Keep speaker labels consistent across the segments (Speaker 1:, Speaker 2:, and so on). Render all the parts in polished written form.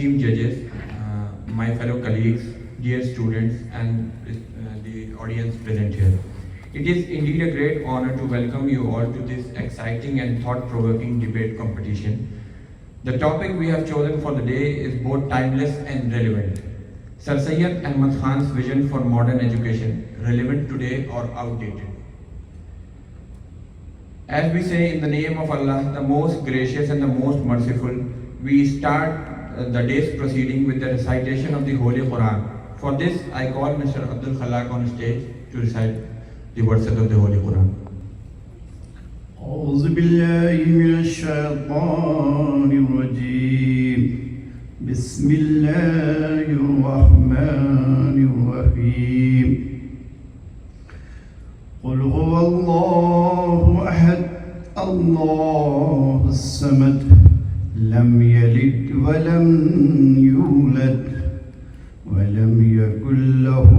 Speaker 1: esteemed judges, my fellow colleagues, dear students, and the audience present here. It is indeed a great honor to welcome you all to this exciting and thought-provoking debate competition. The topic we have chosen for the day is both timeless and relevant. Sir Syed Ahmad Khan's vision for modern education, relevant today or outdated. As we say in the name of Allah, the most gracious and the most merciful, we start the day's proceeding with the recitation of the Holy Quran. For this, I call Mr. Abdul Khalaq on stage to recite the verses of the Holy Quran.
Speaker 2: أعوذ بالله من الشيطان الرجيم بسم الله الرحمن الرحيم قل هو الله أحد الله الصمد لم يلد ولم يولد ولم يكن له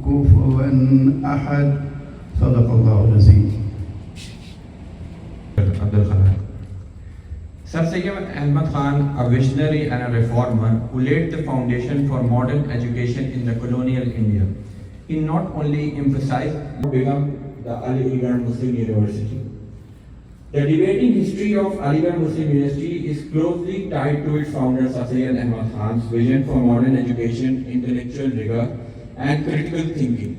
Speaker 2: كفوا أحد صدق الله العظيم.
Speaker 1: Abdul Khalaq. Sir Syed Ahmad Khan, a visionary and a reformer who laid the foundation for modern education in the colonial India. He not only emphasized become the Aligarh Muslim University. The debating history of Aligarh Muslim University is closely tied to its founder Sir Syed Ahmad Khan's vision for modern education, intellectual rigor, and critical thinking.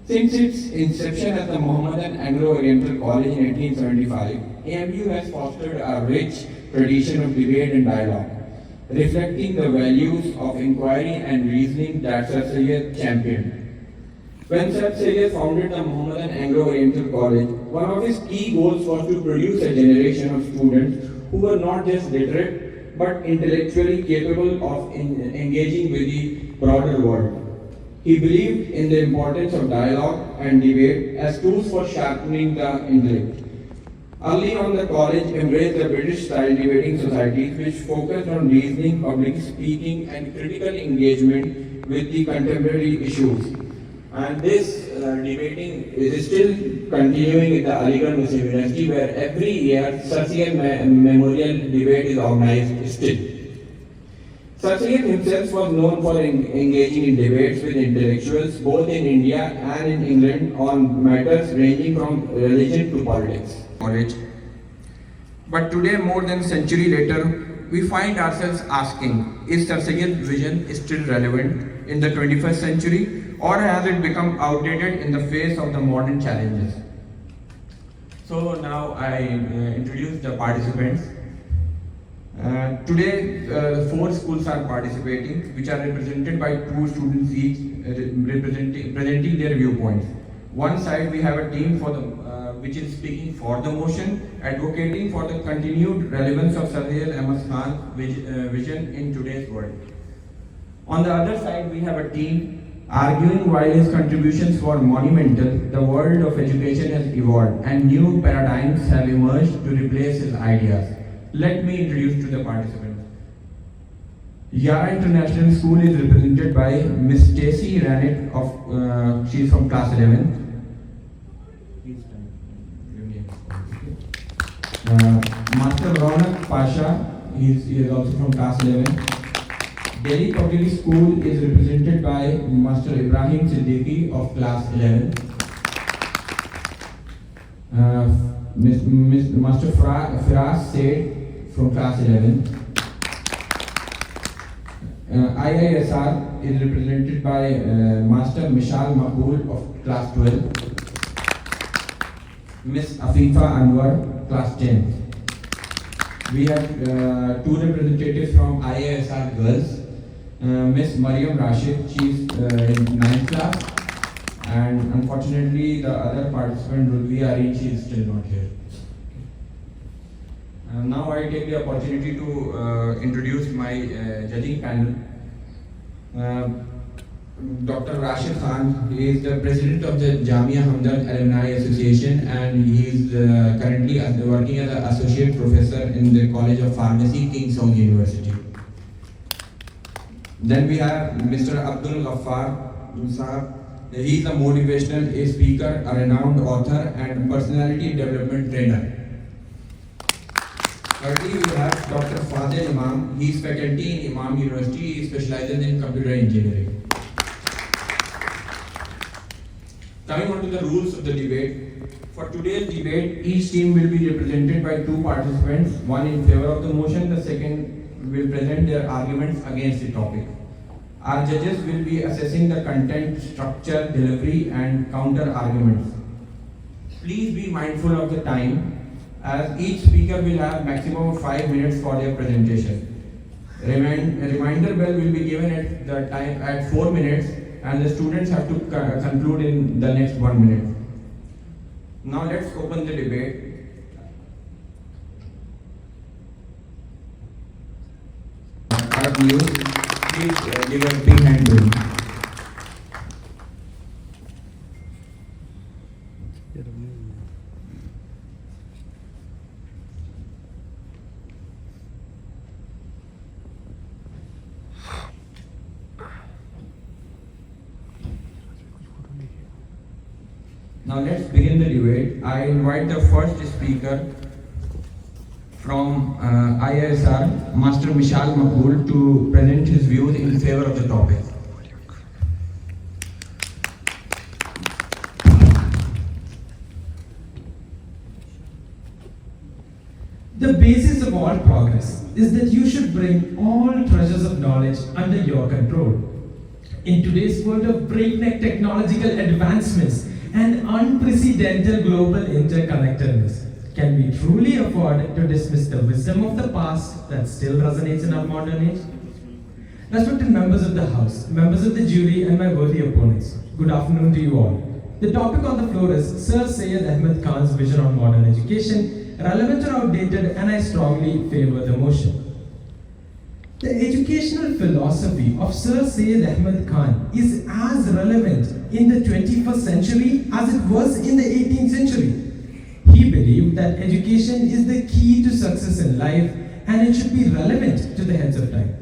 Speaker 1: Since its inception as the Mohammedan Anglo-Oriental College in 1875, AMU has fostered a rich tradition of debate and dialogue, reflecting the values of inquiry and reasoning that Sir Syed championed. When Sir Syed founded the Mohammedan Anglo-Oriental College, one of his key goals was to produce a generation of students who were not just literate but intellectually capable of engaging with the broader world. He believed in the importance of dialogue and debate as tools for sharpening the intellect. Early on, the college embraced the British-style debating societies which focused on reasoning, public speaking, and critical engagement with the contemporary issues. And this debating is still continuing in the Aligarh Muslim University, where every year Sir Syed Memorial Debate is organized still. Sir Syed himself was known for engaging in debates with intellectuals both in India and in England on matters ranging from religion to politics. But today, more than a century later, we find ourselves asking, is Sir Syed's vision still relevant in the 21st century, or has it become outdated in the face of the modern challenges? So now I introduce the participants. Today, 4 schools are participating, which are represented by 2 students each, presenting their viewpoints. One side we have a team for the which is speaking for the motion, advocating for the continued relevance of Sir Syed Ahmad Khan's vision in today's world. On the other side, we have a team arguing while his contributions were monumental, the world of education has evolved and new paradigms have emerged to replace his ideas. Let me introduce to the participants. Yara International School is represented by Miss Stacey Ranett of she is from class 11. Master Ronak Pasha, he is also from class 11. Delhi Public School is represented by Master Ibrahim Siddiqui of class 11. Master Firas Said from class 11. IISR is represented by Master Mishal Makbul of class 12. Miss Afifa Anwar, class 10. We have 2 representatives from IISR girls. Miss Mariam Rashid, she is in 9th class, and unfortunately the other participant Rudvi Areen, she is still not here. Now I take the opportunity to introduce my judging panel. Dr. Rashid Khan, he is the president of the Jamia Hamdard Alumni Association, and he is currently working as an associate professor in the College of Pharmacy, King Saud University. Then we have Mr. Abdul Ghaffar. He is a motivational speaker, a renowned author, and personality development trainer. Thirdly, we have Dr. Fadil Imam. He is faculty in Imam University. He specializes in computer engineering. Coming on to the rules of the debate. For today's debate, each team will be represented by two participants, one in favor of the motion, the second will present their arguments against the topic. Our judges will be assessing the content, structure, delivery, and counter arguments. Please be mindful of the time, as each speaker will have maximum of 5 minutes for their presentation. A reminder bell will be given at the time at 4 minutes, and the students have to conclude in the next 1 minute. Now let's open the debate. Our views, please give a big hand to him. Now let's begin the debate. I invite the first speaker from IISR, Master Mishal Makbul, to present his views in favor of the topic.
Speaker 3: The basis of all progress is that you should bring all treasures of knowledge under your control. In today's world of breakneck technological advancements and unprecedented global interconnectedness, can we truly afford to dismiss the wisdom of the past that still resonates in our modern age? Respected members of the House, members of the jury, and my worthy opponents, good afternoon to you all. The topic on the floor is Sir Syed Ahmed Khan's vision on modern education, relevant or outdated, and I strongly favor the motion. The educational philosophy of Sir Syed Ahmed Khan is as relevant in the 21st century as it was in the 18th century. He believed that education is the key to success in life and it should be relevant to the heads of time.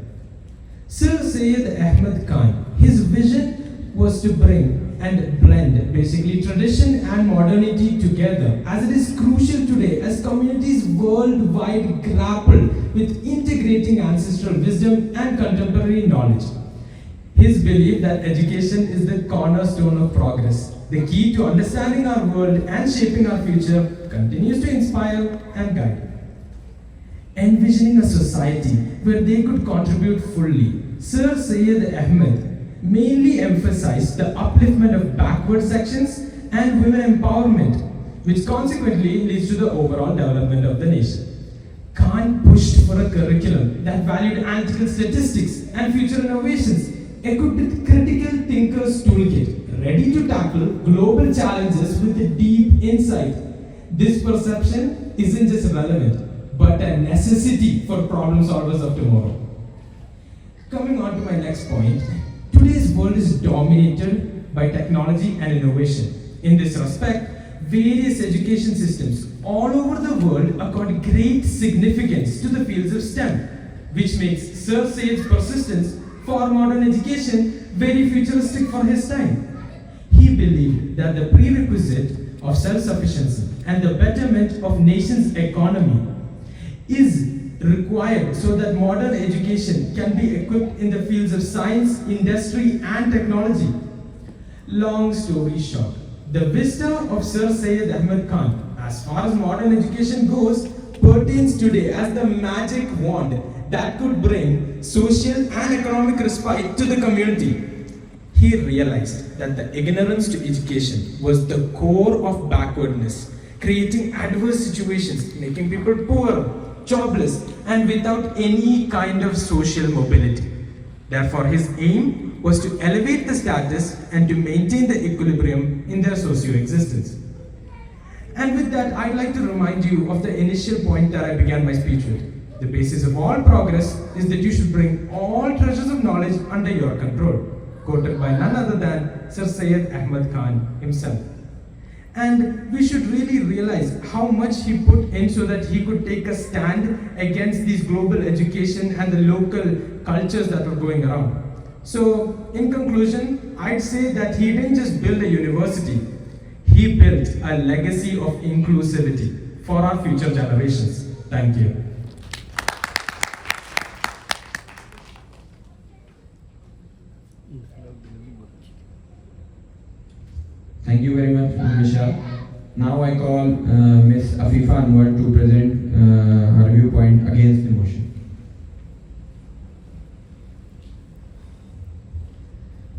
Speaker 3: Sir Syed Ahmed Khan, his vision was to bring and blend basically tradition and modernity together, as it is crucial today as communities worldwide grapple with integrating ancestral wisdom and contemporary knowledge. His belief that education is the cornerstone of progress, the key to understanding our world and shaping our future, continues to inspire and guide. Envisioning a society where they could contribute fully, Sir Syed Ahmed mainly emphasized the upliftment of backward sections and women empowerment, which consequently leads to the overall development of the nation. Khan pushed for a curriculum that valued analytical statistics and future innovations, equipped with critical thinkers toolkit, ready to tackle global challenges with a deep insight. This perception isn't just relevant, but a necessity for problem solvers of tomorrow. Coming on to my next point, today's world is dominated by technology and innovation. In this respect, various education systems all over the world accord great significance to the fields of STEM, which makes Sir Syed's persistence for modern education very futuristic for his time. He believed that the prerequisite of self-sufficiency and the betterment of nation's economy is required so that modern education can be equipped in the fields of science, industry, and technology. Long story short, the vista of Sir Syed Ahmed Khan, as far as modern education goes, pertains today as the magic wand that could bring social and economic respite to the community. He realized that the ignorance to education was the core of backwardness, creating adverse situations, making people poor, jobless, and without any kind of social mobility. Therefore, his aim was to elevate the status and to maintain the equilibrium in their socio-existence. And with that, I'd like to remind you of the initial point that I began my speech with. The basis of all progress is that you should bring all treasures of knowledge under your control, quoted by none other than Sir Syed Ahmed Khan himself. And we should really realize how much he put in so that he could take a stand against these global education and the local cultures that were going around. So, in conclusion, I'd say that he didn't just build a university, he built a legacy of inclusivity for our future generations. Thank you.
Speaker 1: Thank you very much, Vishal. Now I call Ms. Afifa Anwar to present her viewpoint against the motion.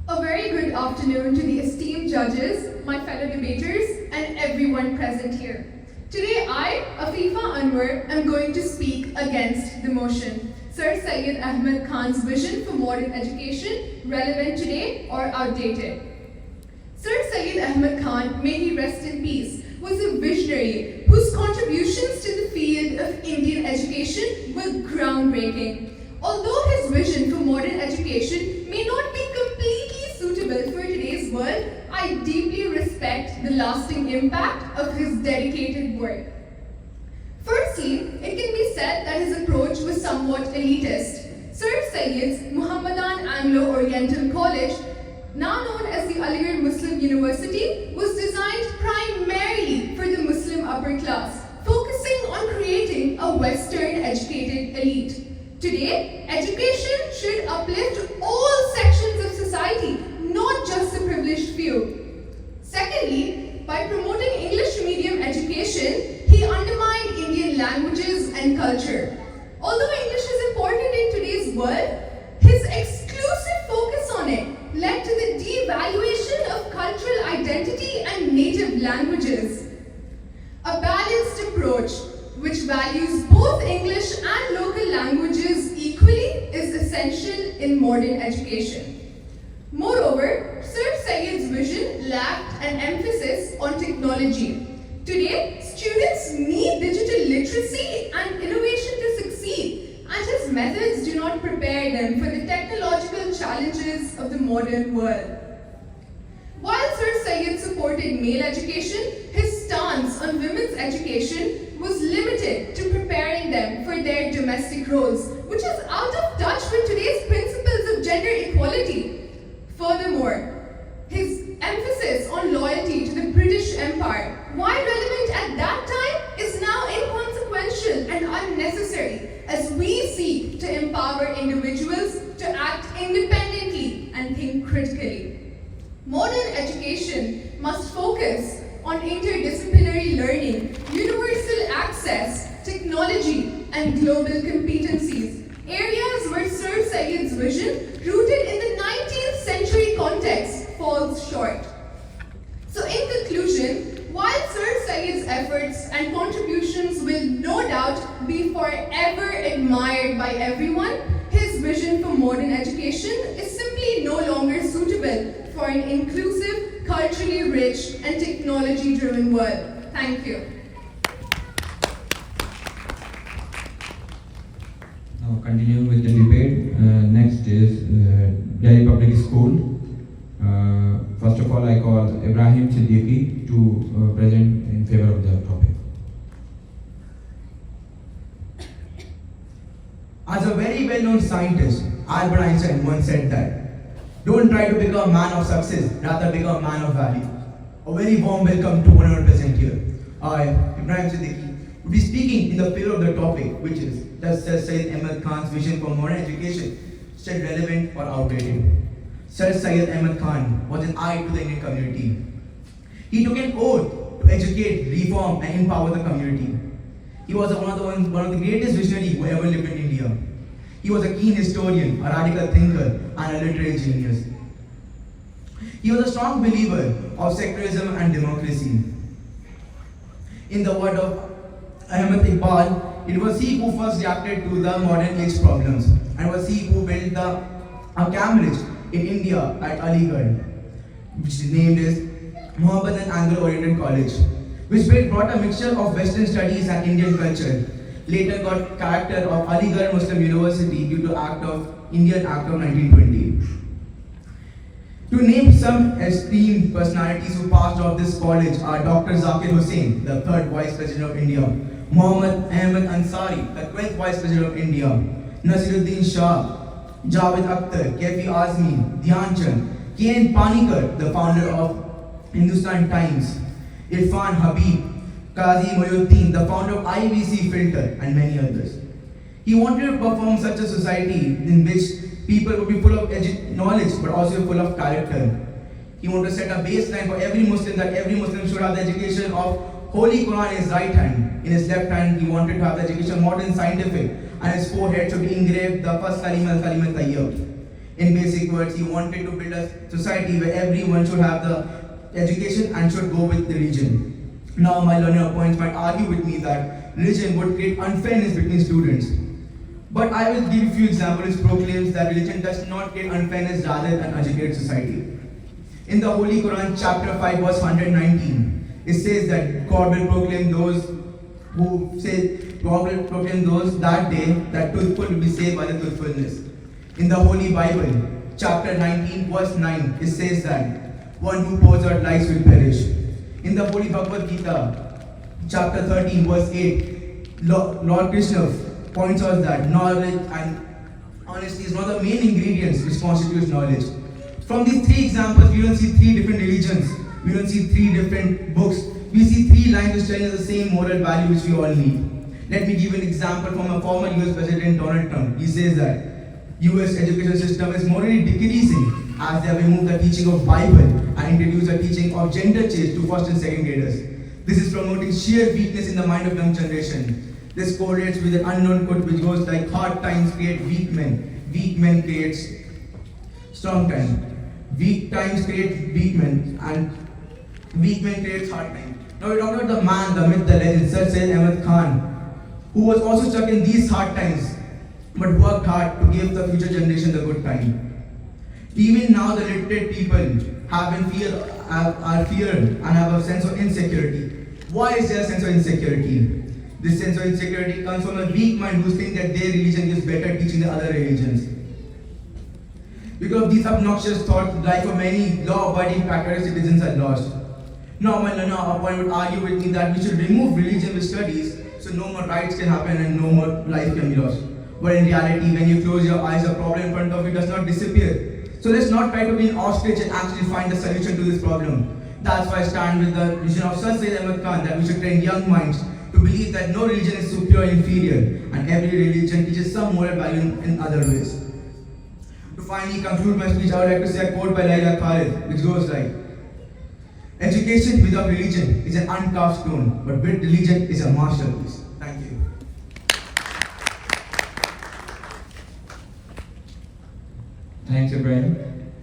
Speaker 4: A very good afternoon to the esteemed judges, my fellow debaters, and everyone present here. Today I, Afifa Anwar, am going to speak against the motion. Sir Syed Ahmed Khan's vision for modern education, relevant today or outdated. Sir Syed Ahmed Khan, may he rest in peace, was a visionary whose contributions to the field of Indian education were groundbreaking. Although his vision for modern education may not be completely suitable for today's world, I deeply respect the lasting impact of his dedicated work. Firstly, it can be said that his approach was somewhat elitist. Sir Syed's Muhammadan Anglo-Oriental College, now known as the Aligarh Muslim University, was designed primarily for the Muslim upper class, focusing on creating a Western educated elite. Today, education should uplift all sections of society, not just the privileged few. Secondly, by promoting English medium education, he undermined Indian languages and culture. Although English is important in today's world, his exclusive focus on it led to the devaluation of cultural identity and native languages. A balanced approach which values both English and local languages equally is essential in modern education. Moreover, Sir Syed's vision lacked an emphasis on technology. Today, students need digital literacy and innovation to succeed, and his methods do not prepare them for the technological challenges of the modern world. While Sir Syed supported male education, his stance on women's education was limited to preparing them for their domestic roles, which is out of touch with today's principles of gender equality. Furthermore, his emphasis on loyalty to the British Empire, while relevant at that time, is now inconsequential and unnecessary as we seek to empower individuals to act independently and think critically. Modern education must focus on interdisciplinary learning, universal access, technology, and global competencies, areas where Sir Syed's vision, rooted in the 19th century context, falls short. So in conclusion, while Sir Syed's efforts and contributions will no doubt be forever admired by everyone, his vision for modern education is simply no longer suitable for an inclusive, culturally rich, and technology-driven world. Thank you.
Speaker 1: Now continuing with the debate, next is Delhi Public School. First of all, I call Ibrahim Siddiqui to present in favor of the topic.
Speaker 5: As a very well-known scientist, Albert Einstein once said that, "Don't try to become a man of success, rather become a man of value." A very warm welcome to 100% here. I, Ibrahim Siddiqui, will be speaking in the favor of the topic, which is, does Sir Syed Ahmed Khan's vision for modern education still relevant or outdated? Sir Syed Ahmed Khan was an eye to the Indian community. He took an oath to educate, reform, and empower the community. He was one of the greatest visionaries who ever lived in India. He was a keen historian, a radical thinker, and a literary genius. He was a strong believer of secularism and democracy. In the word of Ahmed Iqbal, it was he who first reacted to the modern age problems, and was he who built a Cambridge in India at Aligarh, which is named as Muhammadan Anglo-Oriental College, which brought a mixture of Western studies and Indian culture. Later got character of Aligarh Muslim University due to Indian Act of 1920. To name some esteemed personalities who passed off this college are Dr. Zakir Hussain, the 3rd Vice President of India, Muhammad Ahmed Ansari, the 12th Vice President of India, Nasiruddin Shah, Javed Akhtar, Kefi Azmi, Dhyan Chand, K.N. Panikkar, the founder of Hindustan Times, Irfan Habib, Qazi Mohyuddin, the founder of IVC Filter, and many others. He wanted to perform such a society in which people would be full of knowledge but also full of character. He wanted to set a baseline for every Muslim that every Muslim should have the education of Holy Quran in his right hand. In his left hand, he wanted to have the education of modern scientific, and his forehead should be engraved the first kalima, Kalima Tayyib. In basic words, he wanted to build a society where everyone should have the education and should go with religion. Now, my learner opponents might argue with me that religion would create unfairness between students. But I will give a few examples which proclaims that religion does not create unfairness rather than educated society. In the Holy Quran, chapter 5, verse 119, it says that God will proclaim those that day that truthful will be saved by the truthfulness. In the Holy Bible, chapter 19, verse 9, it says that one who pours out lies will perish. In the Holy Bhagavad Gita, chapter 13, verse 8, Lord Krishna points out that knowledge and honesty is one of the main ingredients which constitutes knowledge. From these three examples, we don't see three different religions, we don't see three different books, we see three lines which tell us the same moral value which we all need. Let me give an example from a former US President Donald Trump. He says that US education system is morally decreasing as they have removed the teaching of Bible and introduced the teaching of gender change to first and second graders. This is promoting sheer weakness in the mind of young generation. This correlates with an unknown quote which goes like hard times create weak men creates strong times. Weak times create weak men and weak men creates hard times. Now we talk about the man, the myth, the legend, Sir Syed Ahmad Khan, who was also stuck in these hard times but worked hard to give the future generation the good time. Even now the literate people are feared and have a sense of insecurity. Why is there a sense of insecurity? This sense of insecurity comes from a weak mind who think that their religion is better teaching than other religions. Because of these obnoxious thoughts, life of many law-abiding patriotic citizens are lost. Now my learner opponent would argue with me that we should remove religion with studies so no more riots can happen and no more life can be lost. But in reality, when you close your eyes, a problem in front of you does not disappear. So let's not try to be an ostrich and actually find a solution to this problem. That's why I stand with the vision of Sir Syed Ahmad Khan that we should train young minds to believe that no religion is superior or inferior and every religion teaches some moral value in other ways. To finally conclude my speech, I would like to say a quote by Laila Khalid, which goes like, "Education without religion is an uncarved stone, but with religion is a masterpiece." Thank you.
Speaker 1: Thanks, Ibrahim.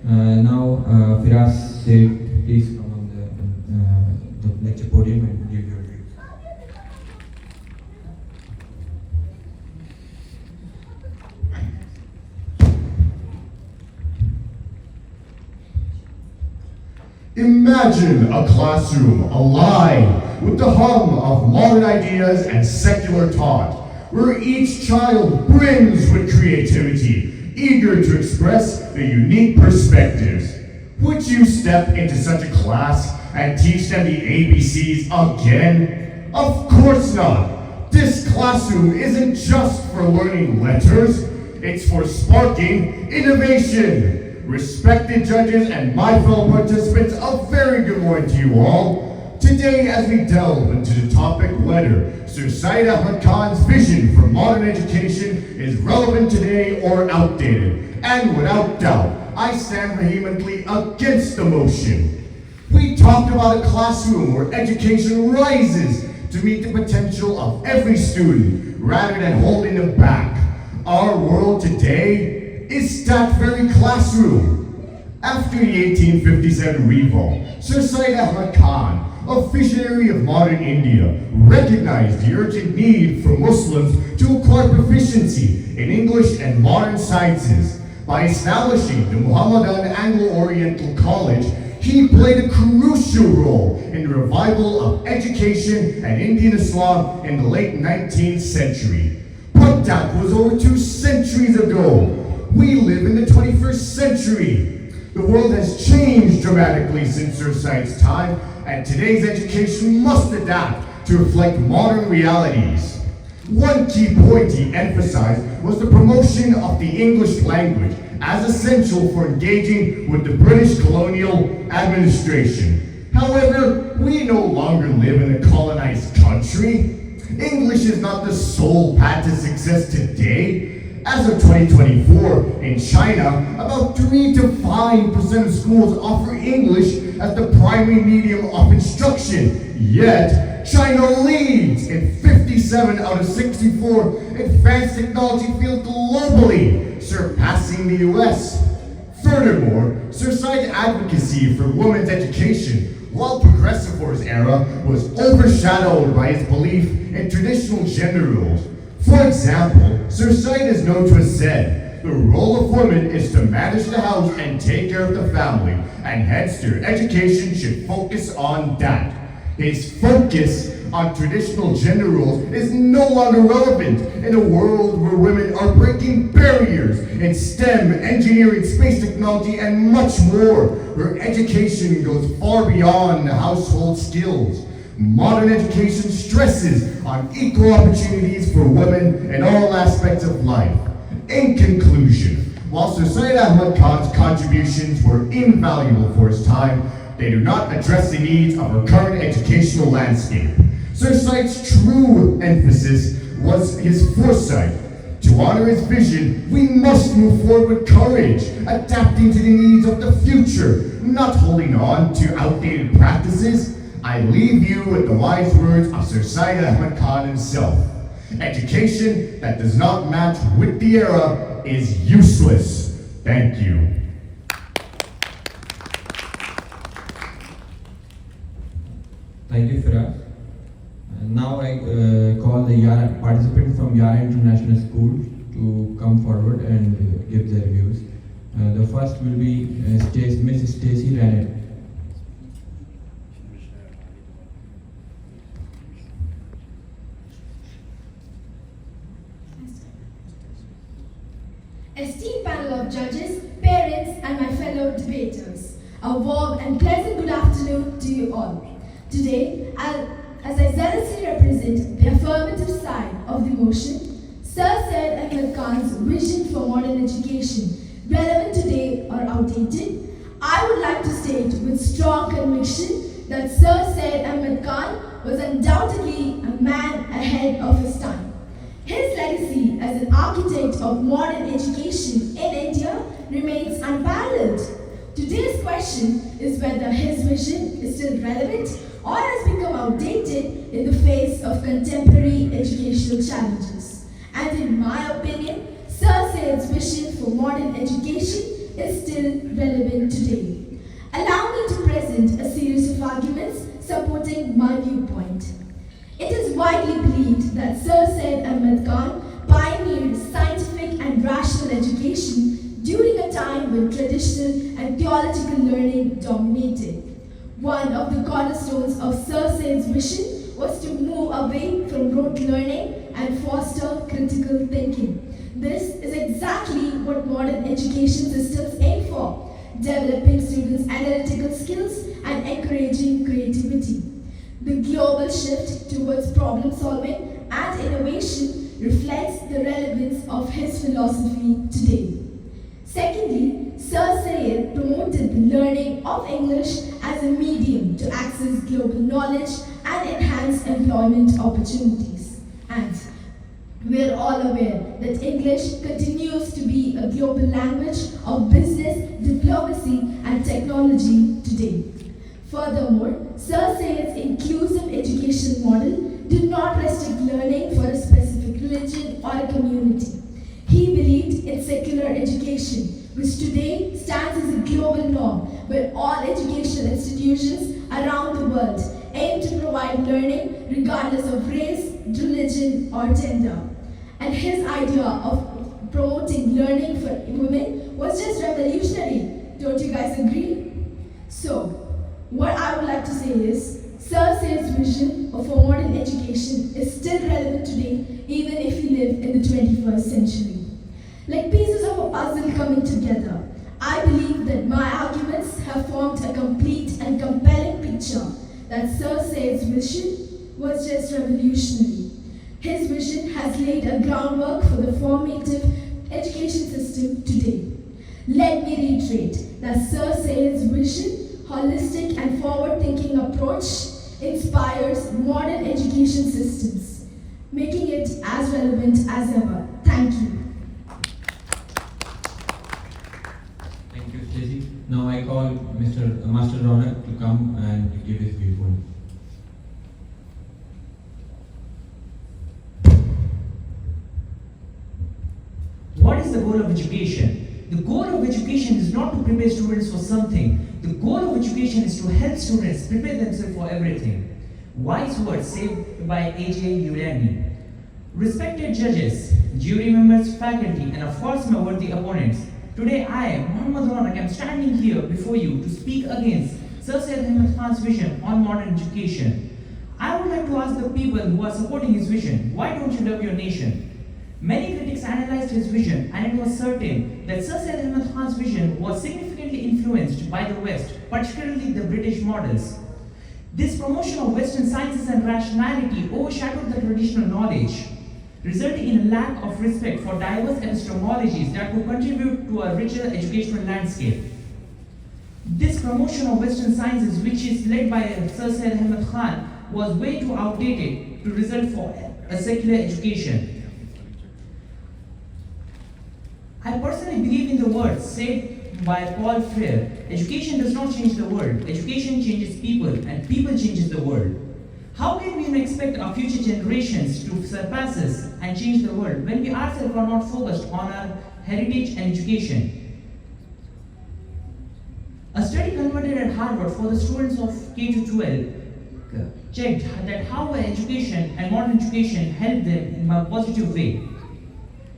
Speaker 1: Now, Firas, please come on the lecture podium and give your views.
Speaker 6: Imagine a classroom alive with the hum of modern ideas and secular thought, where each child brims with creativity, eager to express their unique perspectives. Would you step into such a class and teach them the ABCs again? Of course not. This classroom isn't just for learning letters, it's for sparking innovation. Respected judges and my fellow participants, a very good morning to you all. Today, as we delve into the topic letter, Sir Syed Ahmad Khan's vision for modern education is relevant today or outdated. And without doubt, I stand vehemently against the motion. We talked about a classroom where education rises to meet the potential of every student rather than holding them back. Our world today is that very classroom. After the 1857 revolt, Sir Syed Ahmad Khan, a visionary of modern India, recognized the urgent need for Muslims to acquire proficiency in English and modern sciences. By establishing the Muhammadan Anglo-Oriental College, he played a crucial role in the revival of education and Indian Islam in the late 19th century. But that was over 2 centuries ago. We live in the 21st century. The world has changed dramatically since Sir Syed's time, and today's education must adapt to reflect modern realities. One key point he emphasized was the promotion of the English language as essential for engaging with the British colonial administration. However, we no longer live in a colonized country. English is not the sole path to success today. As of 2024, in China, about 3 to 5% of schools offer English as the primary medium of instruction. Yet, China leads in 57 out of 64 advanced technology fields globally, surpassing the US. Furthermore, Surside's advocacy for women's education, while progressive for his era, was overshadowed by his belief in traditional gender roles. For example, Surside is known to have said, "The role of woman is to manage the house and take care of the family, and hence their education should focus on that." His focus on traditional gender roles is no longer relevant in a world where women are breaking barriers in STEM, engineering, space technology, and much more, where education goes far beyond household skills. Modern education stresses on equal opportunities for women in all aspects of life. In conclusion, while Sir Syed Ahmad Khan's contributions were invaluable for his time, they do not address the needs of our current educational landscape. Sir Syed's true emphasis was his foresight. To honor his vision, we must move forward with courage, adapting to the needs of the future, not holding on to outdated practices. I leave you with the wise words of Sir Syed Ahmad Khan himself. Education that does not match with the era is useless. Thank you.
Speaker 1: Thank you, Firas. And now I call the Yara participants from Yara International School to come forward and give their views. The first will be Miss Stacy Rennett.
Speaker 7: Esteemed panel of judges, parents, and my fellow debaters, a warm and pleasant good afternoon to you all. Today, as I zealously represent the affirmative side of the motion, Sir Syed Ahmad Khan's vision for modern education, relevant today or outdated, I would like to state with strong conviction that Sir Syed Ahmad Khan was undoubtedly a man ahead of his time. His legacy as an architect of modern education in India remains unparalleled. Today's question is whether his vision is still relevant or has become outdated in the face of contemporary educational challenges. And in my opinion, Sir Syed's vision for modern education is still relevant today. Allow me to present a series of arguments supporting my viewpoint. It is widely believed that Sir Syed Ahmad Khan pioneered scientific and rational education during a time when traditional and theological learning dominated. One of the cornerstones of Sir Syed's vision was to move away from rote learning and foster critical thinking. This is exactly what modern education systems aim for, developing students' analytical skills and encouraging creativity. The global shift towards problem solving and innovation reflects the relevance of his philosophy today. Secondly, Sir Syed promoted the learning of English as a medium to access global knowledge and enhance employment opportunities. And we're all aware that English continues to be a global language of business, diplomacy, and technology today. Furthermore, Sir Syed's inclusive education model did not restrict learning for a specific religion or a community. He believed in secular education, which today stands as a global norm where all educational institutions around the world aim to provide learning regardless of race, religion, or gender. And his idea of promoting learning for women was just revolutionary. Don't you guys agree? So, what I would like to say is, Sir Syed's vision of a modern education is still relevant today, even if we live in the 21st century. Like pieces of a puzzle coming together, I believe that my arguments have formed a complete and compelling picture that Sir Syed's vision was just revolutionary. His vision has laid a groundwork for the formative education system today. Let me reiterate that Sir Syed's vision, holistic and forward-thinking approach inspires modern education systems, making it as relevant as ever. Thank you.
Speaker 1: Now I call Master Ronak to come and give his viewpoint.
Speaker 8: What is the goal of education? The goal of education is not to prepare students for something. The goal of education is to help students prepare themselves for everything. Wise words said by A.J. Urani. Respected judges, jury members, faculty, and of course my worthy opponents. Today I, Muhammad Ronak, am standing here before you to speak against Sir Syed Ahmad Khan's vision on modern education. I would like to ask the people who are supporting his vision, why don't you love your nation? Many critics analyzed his vision, and it was certain that Sir Syed Ahmad Khan's vision was significantly influenced by the West, particularly the British models. This promotion of Western sciences and rationality overshadowed the traditional knowledge, resulting in a lack of respect for diverse epistemologies that would contribute to a richer educational landscape. This promotion of Western sciences, which is led by Sir Syed Ahmad Khan, was way too outdated to result for a secular education. I personally believe in the words said by Paul Freire, education does not change the world, education changes people, and people changes the world. How can we expect our future generations to surpass us and change the world when we ourselves are not focused on our heritage and education? A study conducted at Harvard for the students of K-12 checked that how education and modern education helped them in a positive way.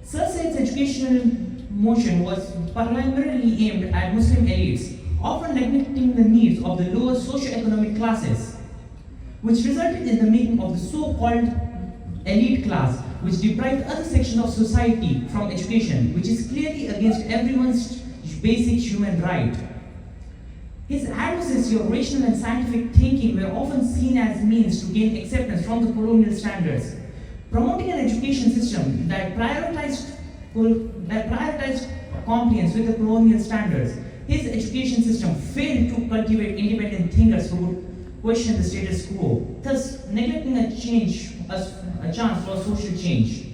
Speaker 8: Sir Syed's educational motion was primarily aimed at Muslim elites, often neglecting the needs of the lower socio-economic classes, which resulted in the making of the so-called elite class, which deprived other sections of society from education, which is clearly against everyone's basic human right. His advocacy of rational and scientific thinking were often seen as means to gain acceptance from the colonial standards. Promoting an education system that prioritized compliance with the colonial standards, his education system failed to cultivate independent thinkers who would question the status quo, thus neglecting a chance for social change.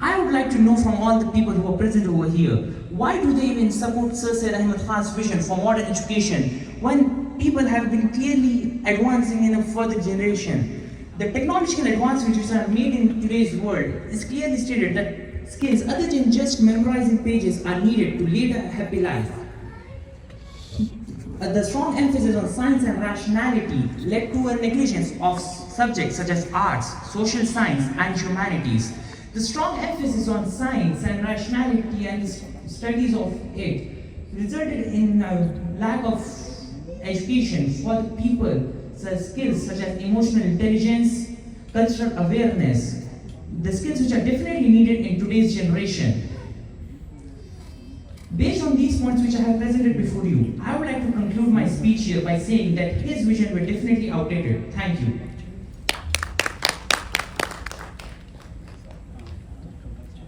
Speaker 8: I would like to know from all the people who are present over here, why do they even support Sir Syed Ahmad Khan's vision for modern education when people have been clearly advancing in a further generation? The technological advancements which are made in today's world is clearly stated that skills other than just memorizing pages are needed to lead a happy life. The strong emphasis on science and rationality led to a negligence of subjects such as arts, social science, and humanities. The strong emphasis on science and rationality and the studies of it resulted in a lack of education for the people, such skills such as emotional intelligence, cultural awareness, the skills which are definitely needed in today's generation. Based on these points which I have presented before you, I would like to conclude my speech here by saying that his vision were definitely outdated. Thank you.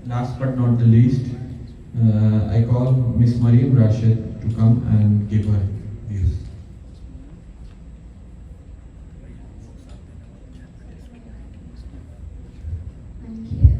Speaker 1: Last but not the least, I call Ms. Mariam Rashid to come and give her views.
Speaker 9: Thank you.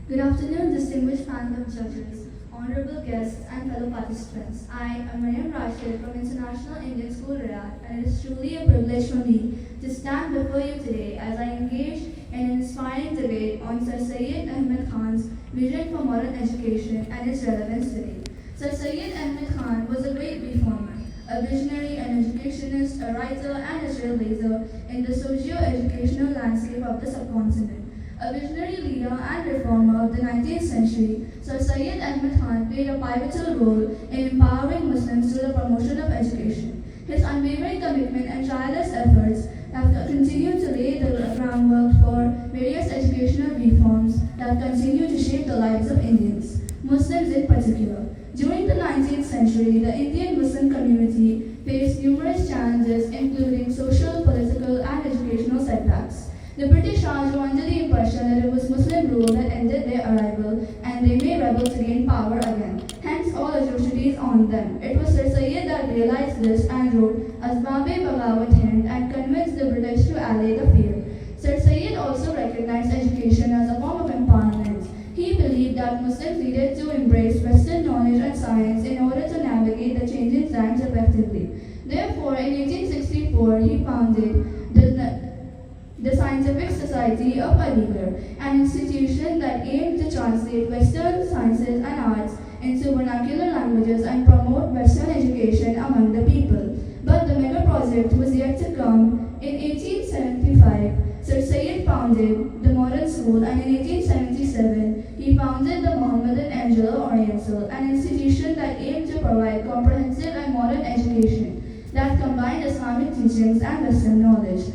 Speaker 9: Good afternoon, distinguished panel of judges, honorable guests, and fellow participants. I am Mariam Rashid from International Indian School, Riyadh, and it is truly a privilege for me to stand before you today as I engage in an inspiring debate on Sir Syed Ahmad Khan's vision for modern education and its relevance today. Sir Syed Ahmad Khan was a great reformer, a visionary, an educationist, a writer, and a trailblazer in the socio-educational landscape of the subcontinent. A visionary leader and reformer of the 19th century, Sir Syed Ahmad Khan played a pivotal role in empowering Muslims through the promotion of education. His unwavering commitment and tireless efforts have continued to lay the groundwork for various educational reforms that continue to shape the lives of Indians, Muslims in particular. During the 19th century, the Indian Muslim community faced numerous challenges, including social, political, and educational setbacks. The British Raj were under the impression that it was Muslim rule that ended their arrival and they may rebel to gain power again. Hence all atrocities on them. It was Sir Syed that realized this and wrote Asbab-e Bagawat Hind and convinced the British to allay the fear. Sir Syed also recognized education as a form of empowerment. He believed that Muslims Muslims needed to embrace Western knowledge and science in order to navigate the changing times effectively. Therefore, in 1864, he founded the Scientific Society of Aligarh, an institution that aimed to translate Western sciences and arts into vernacular languages and promote Western education among the people. But the mega project was yet to come. In 1875, Sir Syed founded the Modern School, and in 1877, he founded the Mohammedan Anglo Oriental, an institution that aimed to provide comprehensive and modern education that combined Islamic teachings and Western knowledge.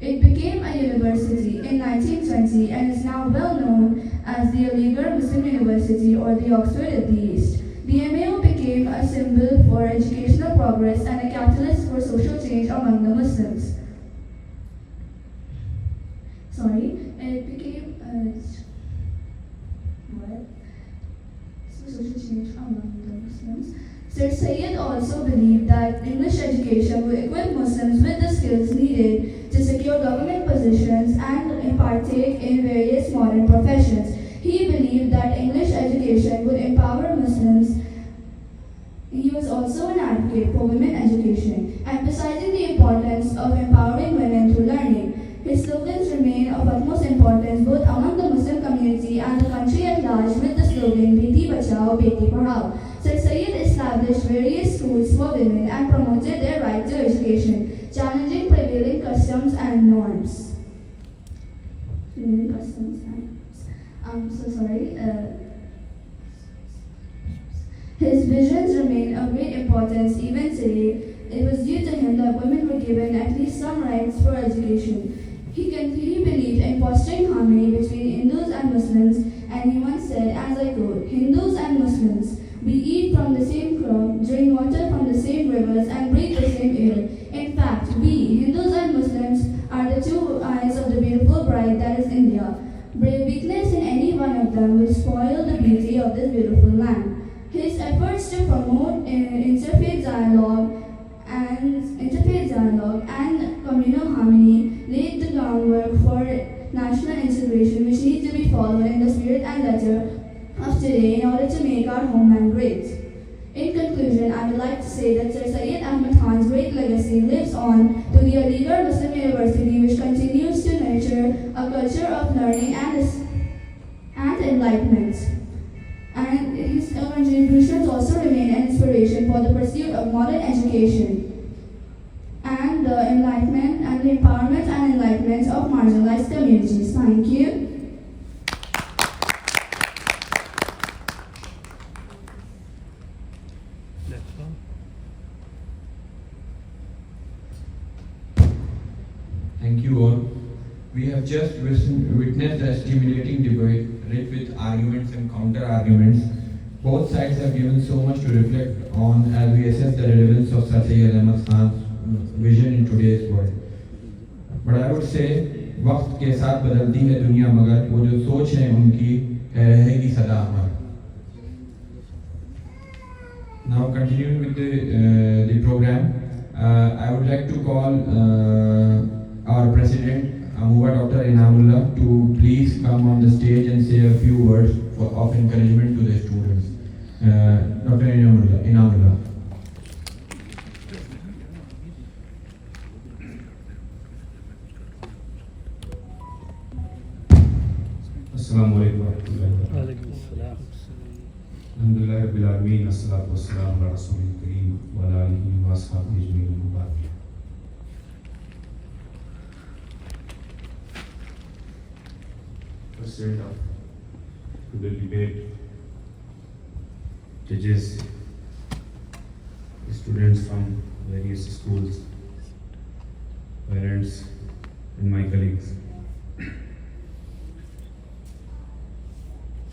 Speaker 9: It became a university in 1920 and is now well known as the Aligarh Muslim University or the Oxford of the East. The MAO became a symbol for educational progress and a catalyst for social change among the Muslims. It became social change among the Muslims. Sir Syed also believed that English education would equip Muslims with the skills needed to secure government positions and partake in various modern professions. He believed that English education would empower Muslims. He was also an advocate for women education, emphasizing the importance of empowering women through learning. His slogans remain of utmost importance both among the Muslim community and the country at large, with the slogan Beti Bachao, Beti Padhao. Sir Syed established various schools for women and promoted their right to education, challenging prevailing customs and norms. His visions remain of great importance even today. It was due to him that women were given at least some rights for education. He believed in fostering harmony between Hindus and Muslims, and he once said, as I quote, "Hindus and Muslims, we eat from the same crop, drink water from the same rivers, and breathe the same air. In fact, we, Hindus and Muslims, are the two eyes of the beautiful bride that is India. Weakness in any one of them will spoil the beauty of this beautiful land." His efforts to promote interfaith dialogue and communal harmony laid the groundwork for national integration, which needs to be followed in the spirit and letter of today in order to make our homeland great. In conclusion, I would like to say that Sir Syed Ahmad Khan's great legacy lives on to the Aligarh Muslim University, which continues to nurture a culture of learning and enlightenment. And his contributions also remain an inspiration for the pursuit of modern education and the enlightenment and the empowerment and enlightenment of marginalized communities. Thank you.
Speaker 1: Thank you all. We have just witnessed a stimulating debate rich with arguments and counter-arguments. Both sides have given so much to reflect on as we assess the relevance of Sir Syed Ahmad Khan's vision in today's world. But I would say, वक्त के साथ बदलती है दुनिया, मगर वो जो सोच है उनकी रहेगी सदा अमर. Now continuing with the program, I would like to call our president, Amuba Dr. Inamullah, to please come on the stage and say a few words of encouragement to the students. Dr. Inamullah.
Speaker 10: Assalamu alaikum warahmatullahi wabarakatuh. Alhamdulillah rabbil alameen, assalatu wassalamu ala rasulil kareem wa ala alihi wa ashabihi ajma'in, amma ba'd. President of the debate, judges, students from various schools, parents, and my colleagues.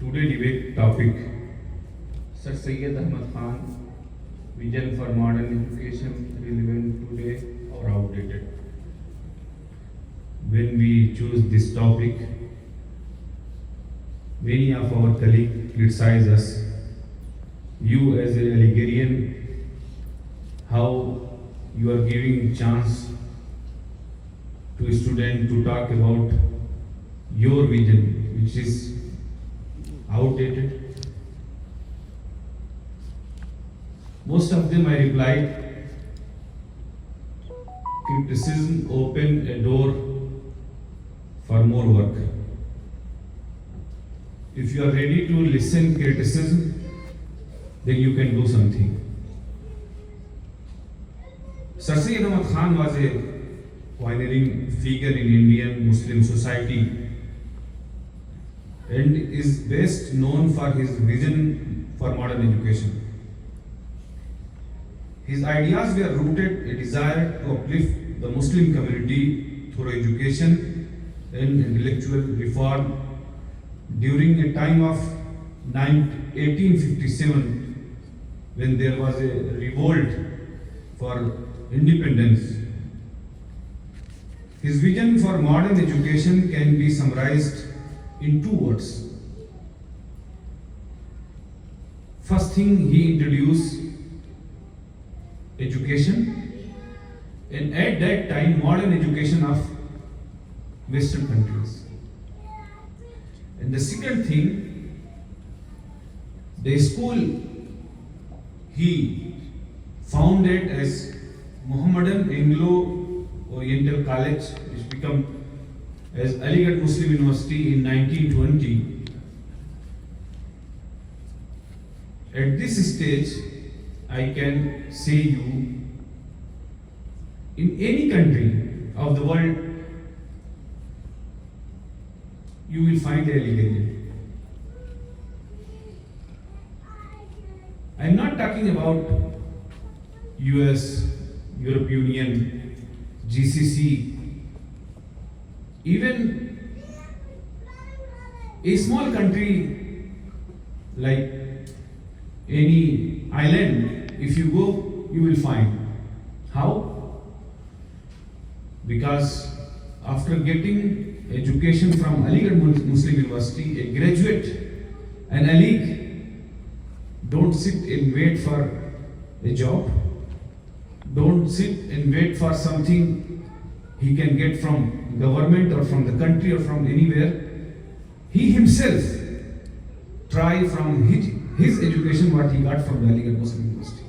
Speaker 10: Today debate topic: Sir Syed Ahmad Khan, vision for modern education, relevant today or outdated. When we choose this topic, many of our colleagues criticize us. You as a Aligarhian, how you are giving chance to a student to talk about your vision, which is outdated? Most of them I replied, criticism opened a door for more work. If you are ready to listen criticism, then you can do something. Sir Syed Ahmad Khan was a pioneering figure in Indian Muslim society and is best known for his vision for modern education. His ideas were rooted in a desire to uplift the Muslim community through education and intellectual reform during a time of 1857 when there was a revolt for independence. His vision for modern education can be summarized in 2 words. First thing, he introduced education, and at that time modern education of Western countries. And the second thing, the school he founded as Mohammedan Anglo-Oriental College, which became as Aligarh Muslim University in 1920. At this stage, I can say you, in any country of the world, you will find a Aligarh. I am not talking about US, European Union, GCC, even a small country like any island, if you go, you will find. How? Because after getting education from Aligarh Muslim University, a graduate, an Alig, don't sit and wait for a job. Don't sit and wait for something he can get from government or from the country or from anywhere. He himself try from his education what he got from the Aligarh Muslim University.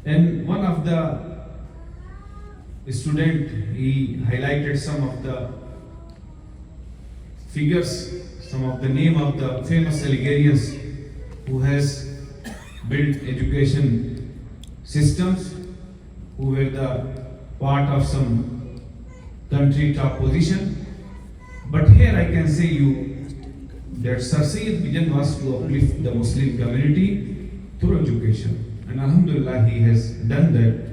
Speaker 10: And one of the student, he highlighted some of the figures, some of the name of the famous Aligarhians who has built education systems, who were the part of some country top position. But here I can say you that Sir Syed's vision was to uplift the Muslim community through education. And Alhamdulillah, he has done that.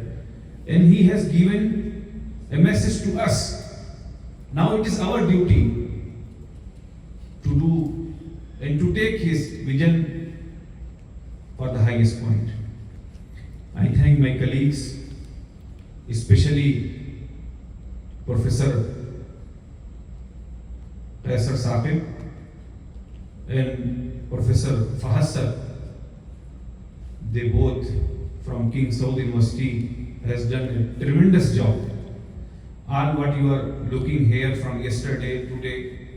Speaker 10: And he has given a message to us. Now it is our duty to do and to take his vision for the highest point. I thank my colleagues, especially Professor Taisar Saqib and Professor Fahad sir. They both from King Saud University has done a tremendous job. All what you are looking here from yesterday, today,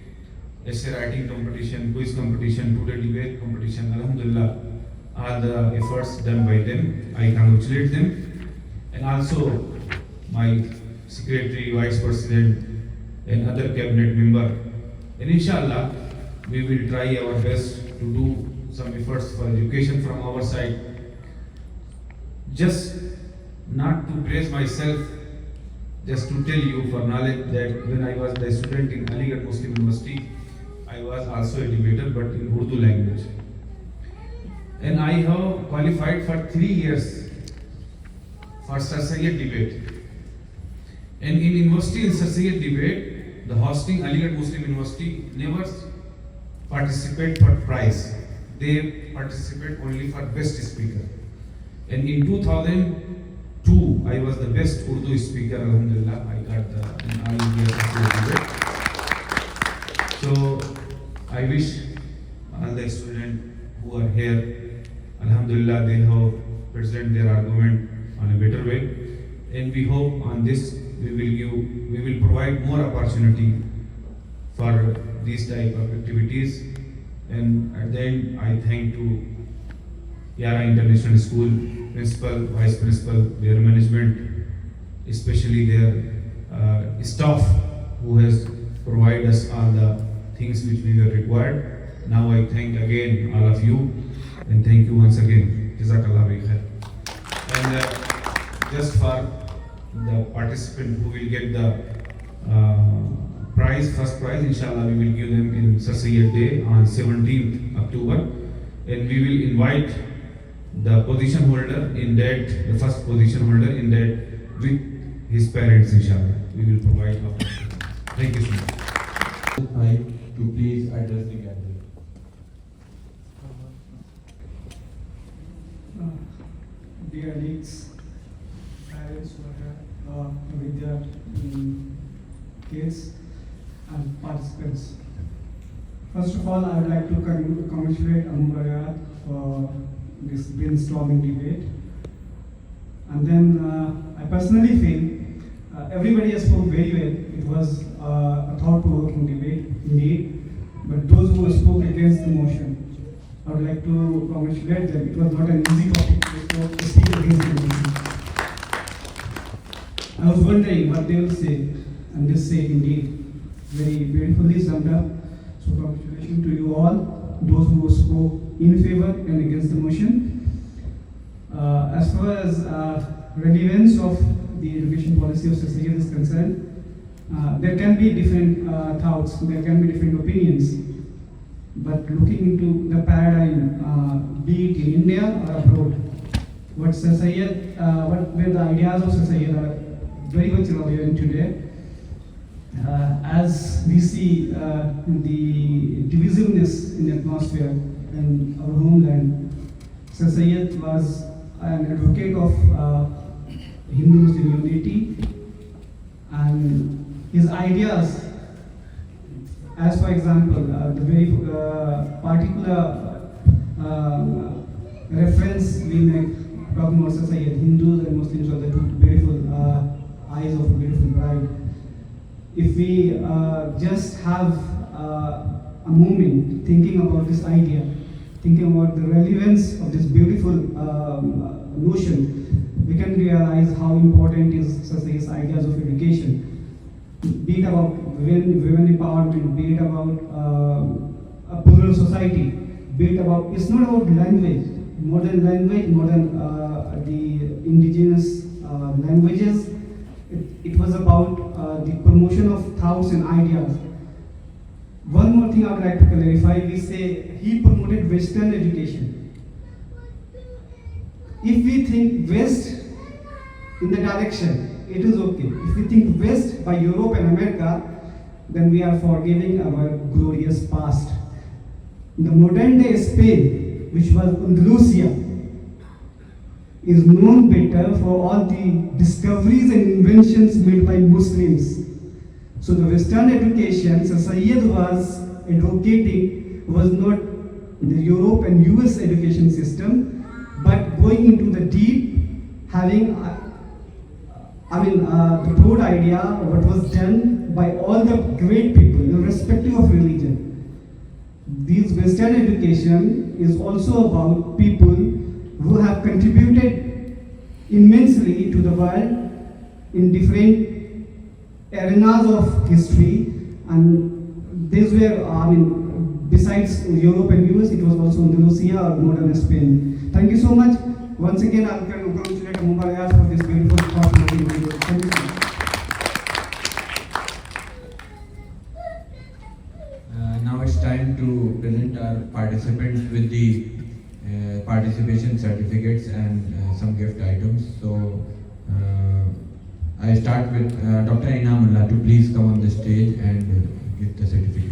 Speaker 10: essay writing competition, quiz competition, today debate competition, Alhamdulillah, all the efforts done by them, I congratulate them. And also my secretary, vice president and other cabinet member. And inshallah, we will try our best to do some efforts for education from our side. Just not to praise myself, just to tell you for knowledge that when I was the student in Aligarh Muslim University, I was also a debater but in Urdu language. And I have qualified for 3 years for Sir Syed debate. And in university in Sir Syed debate, the hosting Aligarh Muslim University never participate for prize. They participate only for best speaker. And in 2002, I was the best Urdu speaker, Alhamdulillah. I got the All India debate. So I wish all the students who are here, Alhamdulillah, they have presented their argument on a better way. And we hope on this we will provide more opportunity for these type of activities. And at the end, I thank to Yara International School principal, vice principal, their management, especially their staff who has provided us all the things which we were required. Now I thank again all of you and thank you once again. Jazakallah khair. And just for the participant who will get the prize, first prize, inshallah we will give them in Sir Sayyid Day on 17th October, and we will invite the position holder in that, the first position holder in that with his parents, inshallah. We will provide our. Thank you so much.
Speaker 1: To please address the gathering.
Speaker 11: Dear colleagues, parents who are with their kids and participants. First of all, I would like to congratulate Amurayat for this brainstorming debate. And then I personally feel everybody has spoke very well. It was a thought-provoking debate indeed. But those who spoke against the motion, I would like to congratulate them. It was not an easy topic to speak against the motion. I was wondering what they will say, and they say indeed very beautifully summed up. So congratulations to you all, those who spoke in favor and against the motion. As far as relevance of the education policy of society is concerned, there can be different thoughts, there can be different opinions. But looking into the paradigm, be it in India or abroad, what where the ideas of society are very much relevant today. As we see the divisiveness in the atmosphere in our homeland, Sir Sayyid was an advocate of Hindu-Muslim unity, and his ideas, as for example, the very particular reference we make talking about Sir Sayyid, Hindus and Muslims are the two beautiful eyes of a beautiful bride. If we just have a moment thinking about this idea, thinking about the relevance of this beautiful notion, we can realize how important is such these ideas of education. Be it about women empowerment, be it about a plural society, be it about, it's not about language, modern the indigenous languages. It was about the promotion of thoughts and ideas. One more thing I would like to clarify, we say he promoted Western education. If we think West in the direction, it is okay. If we think West by Europe and America, then we are forgiving our glorious past. The modern day Spain, which was Andalusia, is known better for all the discoveries and inventions made by Muslims. So the Western education Sir Sayyid was advocating was not the Europe and US education system, but going into the deep, having the broad idea of what was done by all the great people, irrespective of religion. This Western education is also about people who have contributed immensely to the world in different arenas of history, and these were, besides Europe and US, it was also Andalusia or modern Spain. Thank you so much. Once again, I will congratulate Mubarak for this beautiful thought-provoking video. Thank you so much.
Speaker 1: Now it's time to present our participants with the participation certificates and some gift items. So I start with Dr. Inamullah to please come on the stage and give the certificate.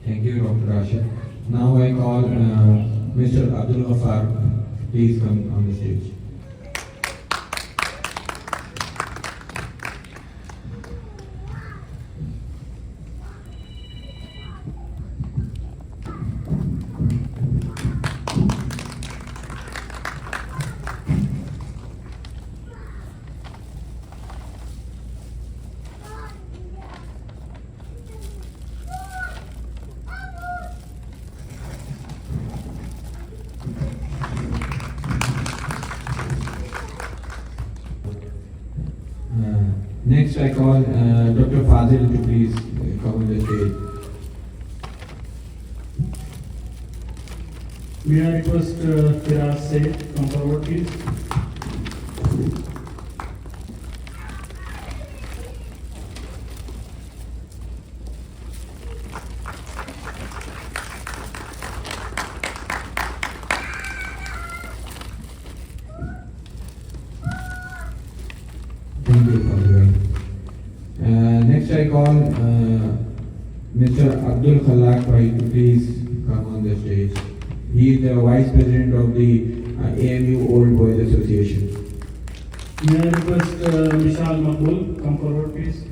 Speaker 1: Thank you, Dr. Rashid. Now I call Mr. Abdul Ghaffar please come on the stage. Next, I call Dr. Fazil to please come on the stage.
Speaker 12: May I request Firaz Said come forward, please?
Speaker 1: Thank you, Fazil. Next, I call Mr. Abdul Khalaq Bhai to please come on the stage. He is the Vice President of the AMU Old Boys Association.
Speaker 12: May I request Vishal Makbul come forward, please?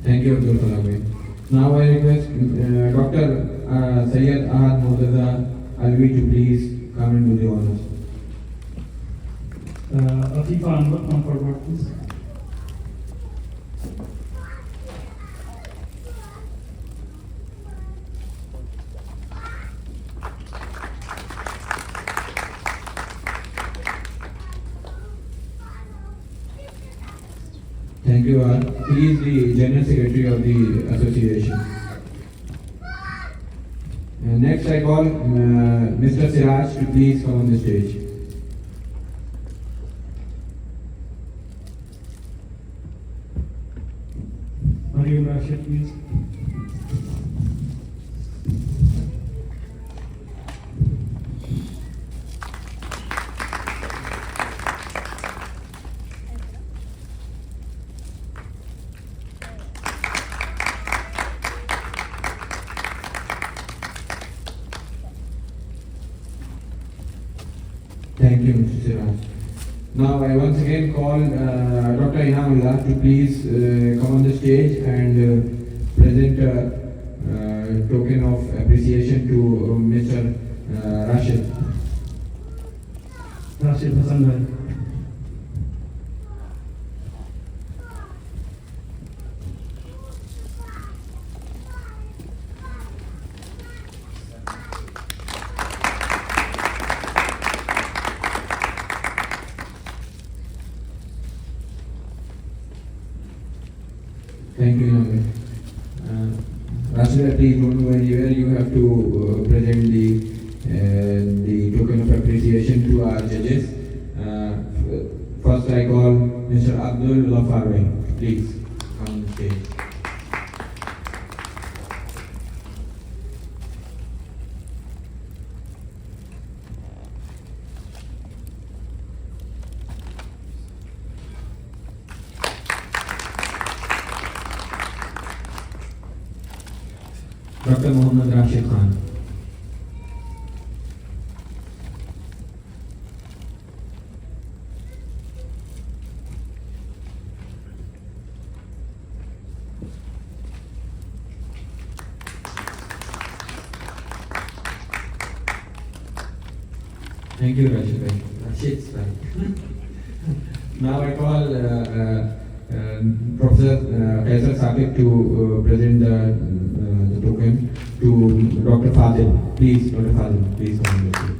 Speaker 1: Thank you, Abdul Khalaq Bhai. Now I request Dr. Syed Ahad Murtaza Alvi to please come and do the honors.
Speaker 12: Afifa Anwar come forward, please.
Speaker 1: Thank you, Ahad. He is the General Secretary of the association. Next, I call Mr. Siraj to please come on the stage.
Speaker 12: Mariam Rashid, please.
Speaker 1: Thank you, Mr. Siraj. Now I once again call Dr. Inamullah to please come on the stage and present a token of appreciation to Mr. Rashid.
Speaker 12: Rashid Hassan Bhai.
Speaker 1: Thank you, Inamullah. Rashid, please don't go anywhere. You have to present the token of appreciation to our judges. First, I call Mr. Abdul Ghaffar Bhai. Please come on the stage. Dr. Mohammad Rashid Khan. Thank you, Rashid bhai. Rashid's right. Now I call Professor Faisal Saqib to present the token to Dr. Fazil. Please, Dr. Fazil, please come on the stage.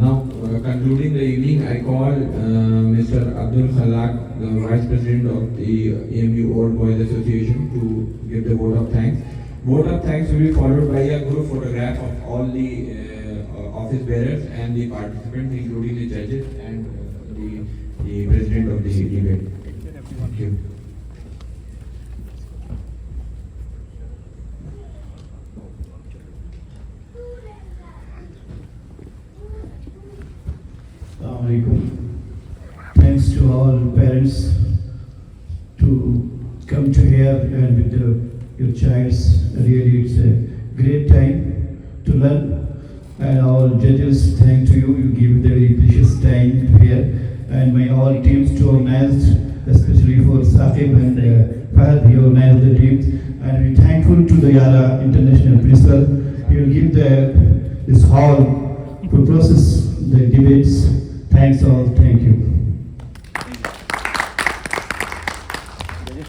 Speaker 1: Now, concluding the evening, I call Mr. Abdul Abdul Khalak, the Vice President of the AMU Old Boys Association, to give the vote of thanks. Vote of thanks will be followed by a group photograph of all the office bearers and the participants, including the judges and the President of the debate. Thank you.
Speaker 2: Assalamu alaikum. Thanks to all parents to come to here and with your childs. Really, it's a great time to learn. And all judges, thank to you. You give the very precious time here. And my all teams to organize, especially for Saqib and Fahad, he organized the team. And we're thankful to the Yara International Principal. He will give this hall to process the debates. Thanks all. Thank you.